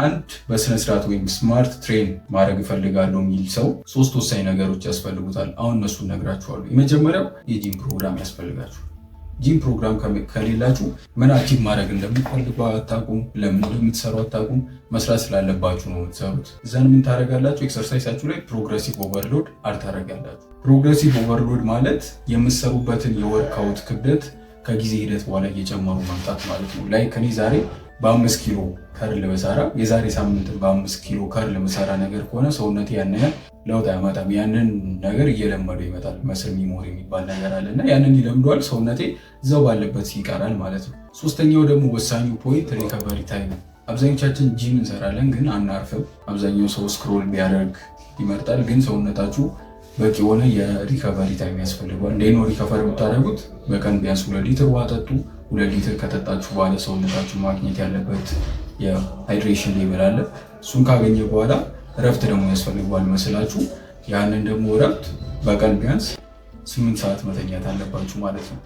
አንድ በስነ ስርዓት ወይም ስማርት ትሬን ማድረግ እፈልጋለሁ የሚል ሰው 3 ወሳኝ ነገሮች ያስፈልጉታል። አሁን እነሱን እነግራችኋለሁ። የመጀመሪያው የጂም ፕሮግራም ያስፈልጋችሁ። ጂም ፕሮግራም ከሌላችሁ ምን አቺቭ ማድረግ እንደምትፈልጉ አታውቁም፣ ለምን እንደምትሰሩ አታውቁም። መስራት ስላለባችሁ ነው የምትሰሩት። እዛን ምን ታደርጋላችሁ? ኤክሰርሳይሳችሁ ላይ ፕሮግረሲቭ ኦቨርሎድ ታደርጋላችሁ። ፕሮግረሲቭ ኦቨርሎድ ማለት የምትሰሩበትን የወርክአውት ክብደት ከጊዜ ሂደት በኋላ እየጨመሩ መምጣት ማለት ነው። ላይክ እኔ ዛሬ በ5 ኪሎ ከርል በሰራ የዛሬ ሳምንት በ5 ኪሎ ከርል በሰራ ነገር ከሆነ ሰውነቴ ያን ያህል ለውጥ አያመጣም። ያንን ነገር እየለመደው ይመጣል። መስል ሚሞሪ የሚባል ነገር አለ እና ያንን ይለምደዋል። ሰውነቴ እዛው ባለበት ይቀራል ማለት ነው። ሶስተኛው ደግሞ ወሳኙ ፖይንት ሪከቨሪ ታይም። አብዛኞቻችን ጂም እንሰራለን ግን አናርፍም። አብዛኛው ሰው ስክሮል ቢያደርግ ይመርጣል። ግን ሰውነታችሁ በቂ የሆነ የሪከቨሪ ታይም ያስፈልገዋል። እንዴት ነው ሪከቨር የምታደርጉት? በቀን ቢያንስ 2 ሊትር ውሃ ጠጡ። 2 ሊትር ከጠጣችሁ በኋላ ሰውነታችሁ ማግኘት ያለበት የሃይድሬሽን ሌቭል አለ። እሱን ካገኘ በኋላ እረፍት ደግሞ ያስፈልገዋል መስላችሁ። ያንን ደግሞ እረፍት በቀን ቢያንስ 8 ሰዓት መተኛት አለባችሁ ማለት ነው።